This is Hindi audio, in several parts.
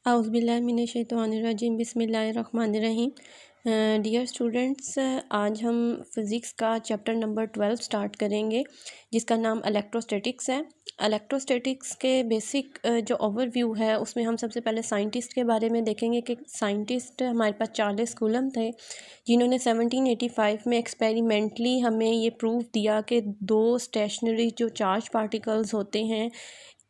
औज़ुबिल्लाहिमिनश्शैतानिर्रजीम बिस्मिल्लाहिर्रहमानिर्रहीम। डियर स्टूडेंट्स, आज हम फ़िज़िक्स का चैप्टर नंबर 12 स्टार्ट करेंगे जिसका नाम इलेक्ट्रोस्टैटिक्स है। इलेक्ट्रोस्टैटिक्स के बेसिक जो ओवरव्यू है उसमें हम सबसे पहले साइंटिस्ट के बारे में देखेंगे कि साइंटिस्ट हमारे पास चार्ल्स कूलम थे जिन्होंने 1785 में एक्सपेरिमेंटली हमें ये प्रूव दिया कि दो स्टेशनरी जो चार्ज पार्टिकल्स होते हैं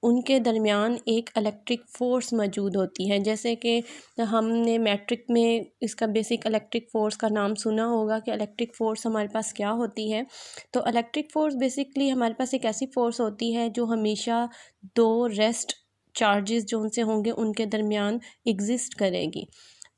उनके दरमियान एक इलेक्ट्रिक फ़ोर्स मौजूद होती है। जैसे कि हमने मैट्रिक में इसका बेसिक इलेक्ट्रिक फ़ोर्स का नाम सुना होगा कि इलेक्ट्रिक फ़ोर्स हमारे पास क्या होती है। तो इलेक्ट्रिक फ़ोर्स बेसिकली हमारे पास एक ऐसी फ़ोर्स होती है जो हमेशा दो रेस्ट चार्जेस जो उनसे होंगे उनके दरमियान एग्जिस्ट करेगी।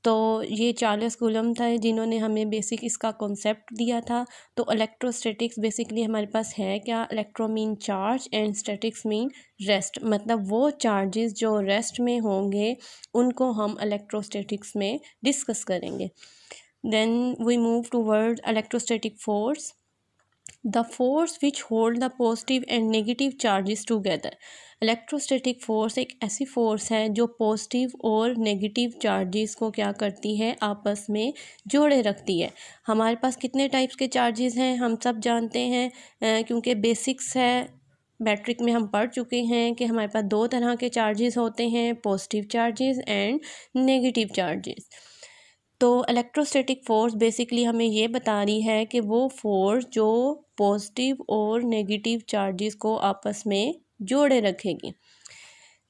तो ये चार्ल्स कूलम था जिन्होंने हमें बेसिक इसका कॉन्सेप्ट दिया था। तो इलेक्ट्रोस्टैटिक्स बेसिकली हमारे पास है क्या, electro mean charge and statics mean rest, मतलब वो चार्जेस जो रेस्ट में होंगे उनको हम इलेक्ट्रोस्टैटिक्स में डिस्कस करेंगे। Then we move toward electrostatic force, the force which hold the positive and negative charges together. Electrostatic force एक ऐसी फोर्स है जो पॉजिटिव और नेगेटिव चार्जेस को क्या करती है, आपस में जोड़े रखती है। हमारे पास कितने टाइप्स के चार्जेस हैं हम सब जानते हैं, क्योंकि बेसिक्स है मैट्रिक में हम पढ़ चुके हैं कि हमारे पास दो तरह के चार्जेस होते हैं, positive charges and negative charges. तो इलेक्ट्रोस्टैटिक फ़ोर्स बेसिकली हमें ये बता रही है कि वो फोर्स जो पॉजिटिव और नेगेटिव चार्जेस को आपस में जोड़े रखेगी।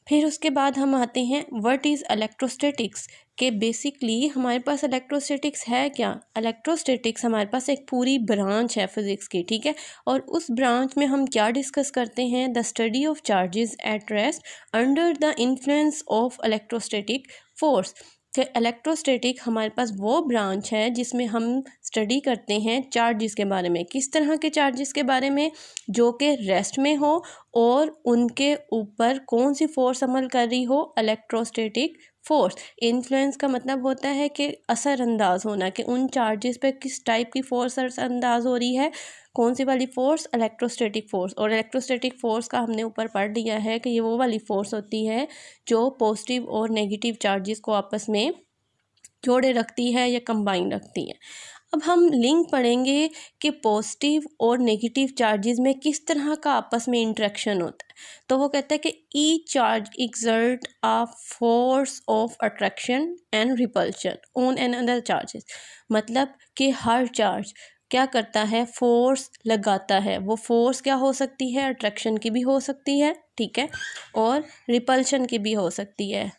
फिर उसके बाद हम आते हैं व्हाट इज़ इलेक्ट्रोस्टैटिक्स, के बेसिकली हमारे पास इलेक्ट्रोस्टैटिक्स है क्या। इलेक्ट्रोस्टैटिक्स हमारे पास एक पूरी ब्रांच है फिज़िक्स की, ठीक है। और उस ब्रांच में हम क्या डिस्कस करते हैं, the study of charges at rest under the influence of electrostatic force. कि इलेक्ट्रोस्टैटिक हमारे पास वो ब्रांच है जिसमें हम स्टडी करते हैं चार्जेस के बारे में। किस तरह के चार्जेस के बारे में, जो कि रेस्ट में हो और उनके ऊपर कौन सी फोर्स अमल कर रही हो, इलेक्ट्रोस्टैटिक फोर्स। इन्फ्लुएंस का मतलब होता है कि असरअंदाज होना, कि उन चार्जेस पे किस टाइप की फोर्स असरअंदाज हो रही है, कौन सी वाली फोर्स, इलेक्ट्रोस्टैटिक फोर्स। और इलेक्ट्रोस्टैटिक फोर्स का हमने ऊपर पढ़ लिया है कि ये वो वाली फोर्स होती है जो पॉजिटिव और नेगेटिव चार्जेस को आपस में जोड़े रखती है या कंबाइन रखती है। अब हम लिंक पढ़ेंगे कि पॉजिटिव और नेगेटिव चार्जेस में किस तरह का आपस में इंटरेक्शन होता है। तो वो कहता है कि each charge exert a force of attraction and repulsion on an other charges, मतलब कि हर चार्ज क्या करता है, फोर्स लगाता है। वो फोर्स क्या हो सकती है, अट्रैक्शन की भी हो सकती है, ठीक है, और रिपल्शन की भी हो सकती है।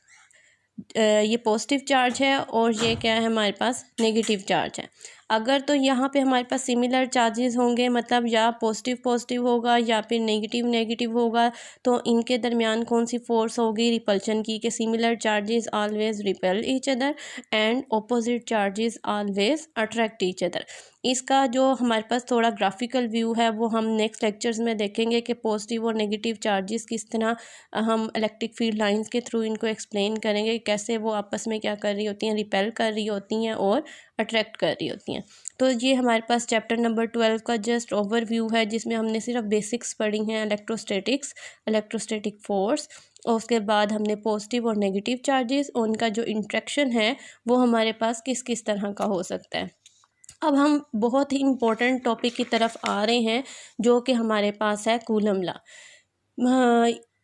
ये पॉजिटिव चार्ज है और ये क्या है, हमारे पास नेगेटिव चार्ज है। अगर तो यहाँ पे हमारे पास सिमिलर चार्जेस होंगे, मतलब या पॉजिटिव पॉजिटिव होगा या फिर नेगेटिव नेगेटिव होगा, तो इनके दरमियान कौन सी फोर्स होगी, रिपल्शन की, कि similar charges always repel each other and opposite charges always attract each other. इसका जो हमारे पास थोड़ा ग्राफिकल व्यू है वो हम नेक्स्ट लेक्चर्स में देखेंगे कि पॉजिटिव और नेगेटिव चार्जेस किस तरह हम इलेक्ट्रिक फील्ड लाइंस के थ्रू इनको एक्सप्लेन करेंगे, कैसे वो आपस में क्या कर रही होती हैं, रिपेल कर रही होती हैं और अट्रैक्ट कर रही होती हैं। तो ये हमारे पास चैप्टर नंबर 12 का जस्ट ओवरव्यू है जिसमें हमने सिर्फ बेसिक्स पढ़ी हैं, इलेक्ट्रोस्टैटिक्स, इलेक्ट्रोस्टैटिक फोर्स, और उसके बाद हमने पॉजिटिव और नेगेटिव चार्जेस और उनका जो इंट्रैक्शन है वो हमारे पास किस किस तरह का हो सकता है। अब हम बहुत ही इम्पोर्टेंट टॉपिक की तरफ आ रहे हैं जो कि हमारे पास है कूलम लॉ।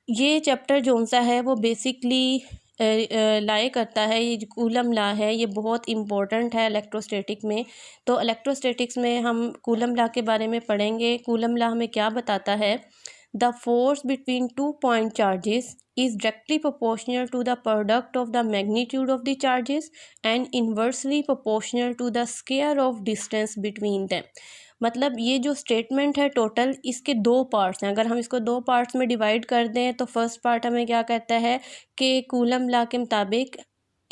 ये चैप्टर जो सा है वो बेसिकली लाए करता है, ये जो कूलम लॉ है ये बहुत इम्पोर्टेंट है इलेक्ट्रोस्टैटिक में। तो इलेक्ट्रोस्टैटिक्स में हम कूलम लॉ के बारे में पढ़ेंगे। कूलम लॉ हमें क्या बताता है, the force between 2 point charges is directly proportional to the product of the magnitude of the charges and inversely proportional to the square of distance between them। मतलब ये जो स्टेटमेंट है टोटल, इसके दो पार्ट्स हैं। अगर हम इसको दो पार्ट्स में डिवाइड कर दें तो फर्स्ट पार्ट हमें क्या कहता है कि कूलम लॉ के मुताबिक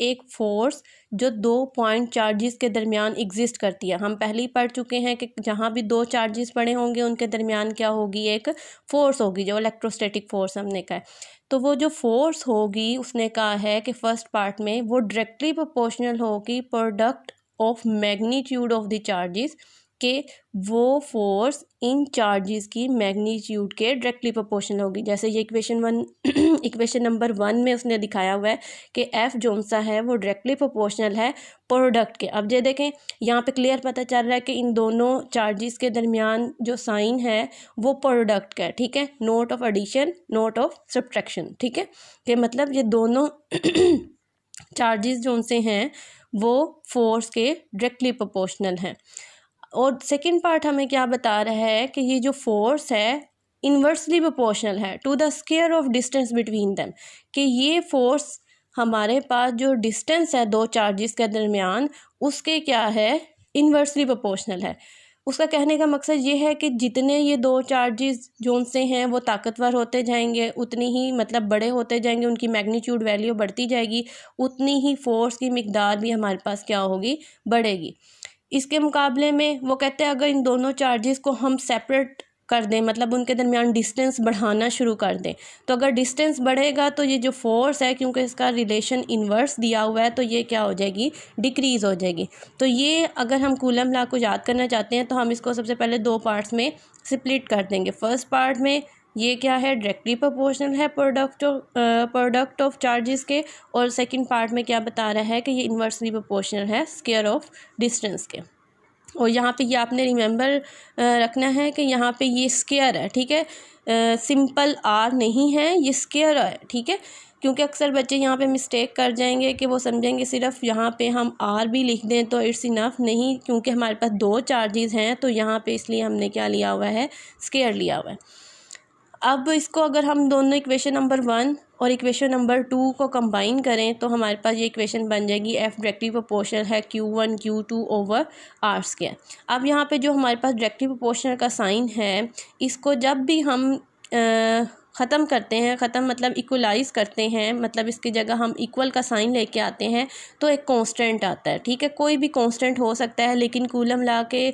एक फोर्स जो दो पॉइंट चार्जेस के दरमियान एग्जिस्ट करती है। हम पहले ही पढ़ चुके हैं कि जहाँ भी दो चार्जेस पड़े होंगे उनके दरमियान क्या होगी, एक फोर्स होगी, जो इलेक्ट्रोस्टैटिक फोर्स हमने कहा है। तो वो जो फोर्स होगी उसने कहा है कि फर्स्ट पार्ट में वो डायरेक्टली प्रोपोर्शनल होगी product of magnitude of the charges कि वो फोर्स इन चार्जेस की मैग्नीट्यूड के डायरेक्टली प्रोपोर्शनल होगी। जैसे ये इक्वेशन नंबर 1 में उसने दिखाया हुआ है कि एफ जोन सा है वो डायरेक्टली प्रोपोर्शनल है प्रोडक्ट के। अब ये देखें यहाँ पे क्लियर पता चल रहा है कि इन दोनों चार्जेस के दरमियान जो साइन है वो प्रोडक्ट का है, ठीक है, note of addition note of subtraction, ठीक है, कि मतलब ये दोनों चार्जेस जो उनसे हैं वो फोर्स के डायरेक्टली प्रोपोर्शनल हैं। और सेकंड पार्ट हमें क्या बता रहा है कि ये जो फोर्स है इन्वर्सली प्रोपोर्शनल है to the square of distance between them, कि ये फोर्स हमारे पास जो डिस्टेंस है दो चार्जेस के दरमियान उसके क्या है, इन्वर्सली प्रोपोर्शनल है। उसका कहने का मकसद ये है कि जितने ये दो चार्जेस जोन से हैं वो ताकतवर होते जाएंगे, उतनी ही मतलब बड़े होते जाएंगे, उनकी मैग्नीट्यूड वैल्यू बढ़ती जाएगी, उतनी ही फोर्स की मिकदार भी हमारे पास क्या होगी, बढ़ेगी। इसके मुकाबले में वो कहते हैं अगर इन दोनों चार्जेस को हम सेपरेट कर दें, मतलब उनके दरमियान डिस्टेंस बढ़ाना शुरू कर दें, तो अगर डिस्टेंस बढ़ेगा तो ये जो फोर्स है, क्योंकि इसका रिलेशन इन्वर्स दिया हुआ है, तो ये क्या हो जाएगी, डिक्रीज़ हो जाएगी। तो ये अगर हम कूलम लॉ को याद करना चाहते हैं तो हम इसको सबसे पहले दो पार्ट्स में स्प्लिट कर देंगे। फर्स्ट पार्ट में ये क्या है, डायरेक्टली प्रोपोर्शनल है प्रोडक्ट ऑफ चार्जेस के, और सेकंड पार्ट में क्या बता रहा है कि ये इन्वर्सली प्रोपोर्शनल है स्क्वायर ऑफ डिस्टेंस के। और यहाँ पे ये आपने रिमेंबर रखना है कि यहाँ पे ये स्क्वायर है, ठीक है, सिंपल आर नहीं है, ये स्क्वायर है, ठीक है, क्योंकि अक्सर बच्चे यहाँ पे मिस्टेक कर जाएंगे कि वो समझेंगे सिर्फ यहाँ पे हम आर भी लिख दें तो इट्स इनफ, नहीं, क्योंकि हमारे पास दो चार्जेस हैं तो यहाँ पे इसलिए हमने क्या लिया हुआ है, स्क्वायर लिया हुआ है। अब इसको अगर हम दोनों इक्वेशन नंबर 1 और इक्वेशन नंबर 2 को कंबाइन करें तो हमारे पास ये इक्वेशन बन जाएगी एफ डायरेक्टली प्रोपोर्शनल है Q1 Q2 over are square. अब यहाँ पे जो हमारे पास डायरेक्टली प्रोपोर्शनल का साइन है, इसको जब भी हम ख़त्म करते हैं, ख़त्म मतलब इक्वलाइज़ करते हैं, मतलब इसकी जगह हम इक्वल का साइन लेके आते हैं तो एक कांस्टेंट आता है, ठीक है, कोई भी कांस्टेंट हो सकता है, लेकिन कूलम लॉ के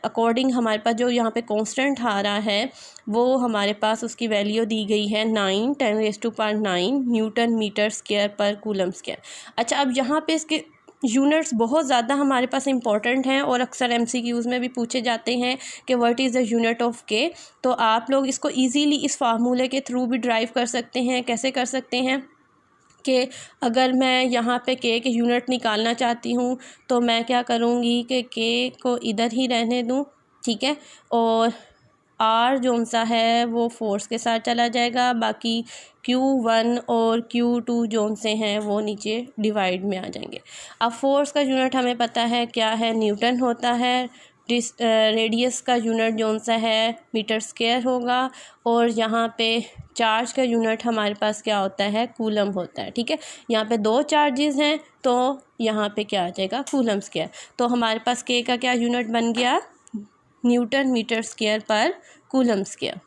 अकॉर्डिंग हमारे पास जो यहाँ पे कांस्टेंट आ रहा है वो हमारे पास उसकी वैल्यू दी गई है 9 10⁹ न्यूटन मीटर स्क्वायर पर कूलम स्क्वायर। अच्छा, अब यहाँ पे इसके यूनिट्स बहुत ज़्यादा हमारे पास इंपॉर्टेंट हैं और अक्सर MCQs में भी पूछे जाते हैं कि what is the unit of के, तो आप लोग इसको इजीली इस फार्मूले के थ्रू भी ड्राइव कर सकते हैं। कैसे कर सकते हैं कि अगर मैं यहाँ पे के यूनिट निकालना चाहती हूँ तो मैं क्या करूँगी कि के को इधर ही रहने दूँ, ठीक है, और आर जोन सा है वो फोर्स के साथ चला जाएगा, बाकी Q1 और Q2 जोन से हैं वो नीचे डिवाइड में आ जाएंगे। अब फोर्स का यूनिट हमें पता है क्या है, न्यूटन होता है, रेडियस का यूनिट जोन सा है मीटर स्क्वायर होगा, और यहाँ पे चार्ज का यूनिट हमारे पास क्या होता है, कूलम होता है, ठीक है। यहाँ पे दो चार्जेस हैं तो यहाँ पे क्या आ जाएगा, कूलम स्क्वायर। तो हमारे पास के का क्या यूनिट बन गया, न्यूटन मीटर स्क्वायर पर कूलम स्क्वायर।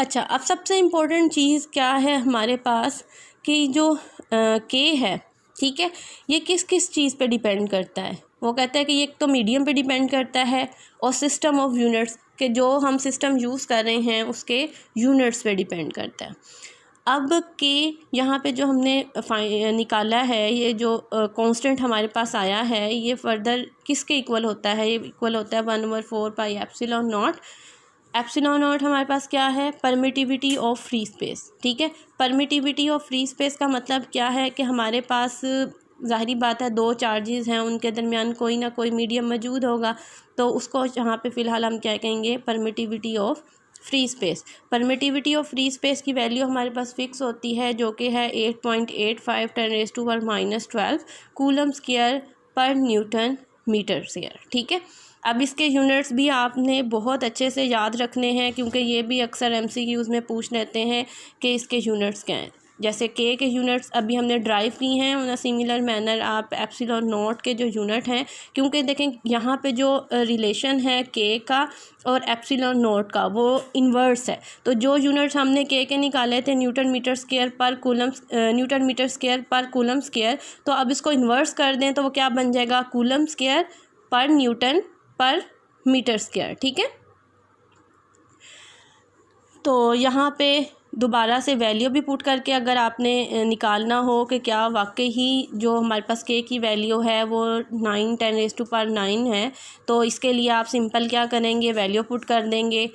अच्छा, अब सबसे इम्पोर्टेंट चीज़ क्या है हमारे पास कि जो के है, ठीक है, ये किस किस चीज़ पे डिपेंड करता है। वो कहता है कि ये तो मीडियम पे डिपेंड करता है और सिस्टम ऑफ यूनिट्स के जो हम सिस्टम यूज़ कर रहे हैं उसके यूनिट्स पे डिपेंड करता है। अब के यहाँ पे जो हमने निकाला है, ये जो कांस्टेंट हमारे पास आया है, ये फर्दर किसके इक्वल होता है, ये इक्वल होता है 1/4 pi epsilon not. Epsilon not हमारे पास क्या है, परमिटिविटी ऑफ फ्री स्पेस, ठीक है। परमिटिविटी ऑफ फ्री स्पेस का मतलब क्या है कि हमारे पास ज़ाहिरी बात है दो चार्जेस हैं, उनके दरमियान कोई ना कोई मीडियम मौजूद होगा, तो उसको यहाँ पे फ़िलहाल हम क्या कहेंगे, permittivity of free space. Permittivity of free space की वैल्यू हमारे पास फिक्स होती है जो कि है 8.85 10⁻12 कूलम स्क्वायर पर न्यूटन मीटर स्क्वायर, ठीक है। अब इसके यूनिट्स भी आपने बहुत अच्छे से याद रखने हैं क्योंकि ये भी अक्सर MCQs में पूछ लेते हैं कि इसके यूनिट्स क्या हैं। जैसे के यूनिट्स अभी हमने ड्राइव की हैं, उन सिमिलर मैनर आप एप्सिलॉन नॉट के जो यूनिट हैं, क्योंकि देखें यहाँ पे जो रिलेशन है के का और एप्सिलॉन नॉट का वो इन्वर्स है, तो जो यूनिट्स हमने के निकाले थे न्यूटन मीटर स्क्वायर पर कूलम स्क्वायर, तो अब इसको इन्वर्स कर दें तो वो क्या बन जाएगा, कूलम स्क्वायर पर न्यूटन पर मीटर स्क्वायर, ठीक है। तो यहाँ पे दोबारा से वैल्यू भी पुट करके अगर आपने निकालना हो कि क्या वाकई ही जो हमारे पास के की वैल्यू है वो 9 10⁻9 है, तो इसके लिए आप सिंपल क्या करेंगे, वैल्यू पुट कर देंगे।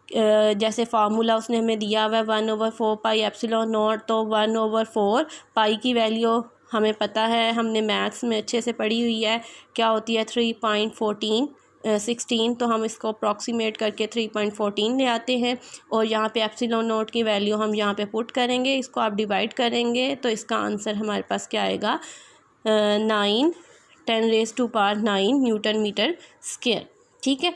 जैसे फार्मूला उसने हमें दिया हुआ है 1/4 पाई एप्सिलॉन नॉट, तो 1/4 पाई की वैल्यू हमें पता है, हमने मैथ्स में अच्छे से पढ़ी हुई है, क्या होती है 3.16, तो हम इसको अप्रॉक्सीमेट करके 3.14 ले आते हैं। और यहाँ पे एप्सिलॉन नॉट की वैल्यू हम यहाँ पे पुट करेंगे, इसको आप डिवाइड करेंगे तो इसका आंसर हमारे पास क्या आएगा, 9 10⁻9 न्यूटन मीटर स्क्वायर। ठीक है,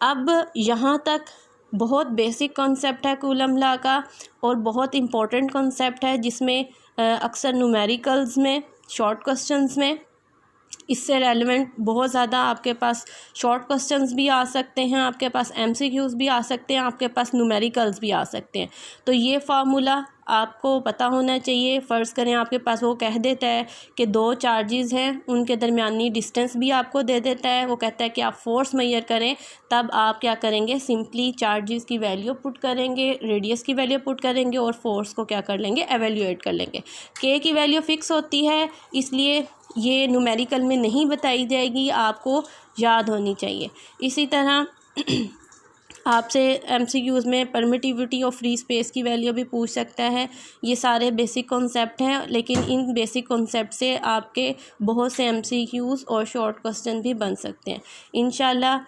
अब यहाँ तक बहुत बेसिक कॉन्सेप्ट है कूलम लॉ का और बहुत इम्पोर्टेंट कॉन्सेप्ट है, जिसमें अक्सर न्यूमेरिकल्स में, शॉर्ट क्वेश्चंस में इससे रेलेवेंट बहुत ज़्यादा आपके पास शॉर्ट क्वेश्चंस भी आ सकते हैं, आपके पास एमसीक्यूज़ भी आ सकते हैं, आपके पास न्यूमेरिकल्स भी आ सकते हैं। तो ये फार्मूला आपको पता होना चाहिए। फ़र्ज़ करें आपके पास वो कह देता है कि दो चार्जेस हैं, उनके दरमियानी डिस्टेंस भी आपको दे देता है, वो कहता है कि आप फोर्स मेजर करें, तब आप क्या करेंगे, सिंपली चार्जेस की वैल्यू पुट करेंगे, रेडियस की वैल्यू पुट करेंगे और फोर्स को क्या कर लेंगे, एवेल्यूएट कर लेंगे। के की वैल्यू फ़िक्स होती है, इसलिए ये न्यूमेरिकल में नहीं बताई जाएगी, आपको याद होनी चाहिए। इसी तरह आपसे एमसीक्यूज़ में परमिटिविटी और फ्री स्पेस की वैल्यू भी पूछ सकता है। ये सारे बेसिक कॉन्सेप्ट हैं, लेकिन इन बेसिक कॉन्सेप्ट से आपके बहुत से एमसीक्यूज़ और शॉर्ट क्वेश्चन भी बन सकते हैं। इंशाल्लाह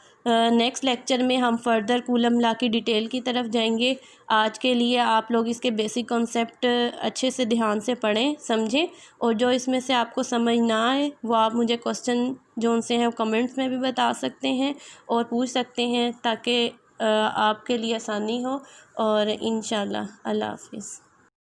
नेक्स्ट लेक्चर में हम फर्दर कूलम लॉ की डिटेल की तरफ जाएंगे। आज के लिए आप लोग इसके बेसिक कॉन्सेप्ट अच्छे से ध्यान से पढ़ें, समझें, और जो इसमें से आपको समझ ना आए वो आप मुझे क्वेश्चन जो उनसे हैं कमेंट्स में भी बता सकते हैं और पूछ सकते हैं, ताकि आपके लिए आसानी हो। और इंशाल्लाह अल्लाह हाफ़िज़।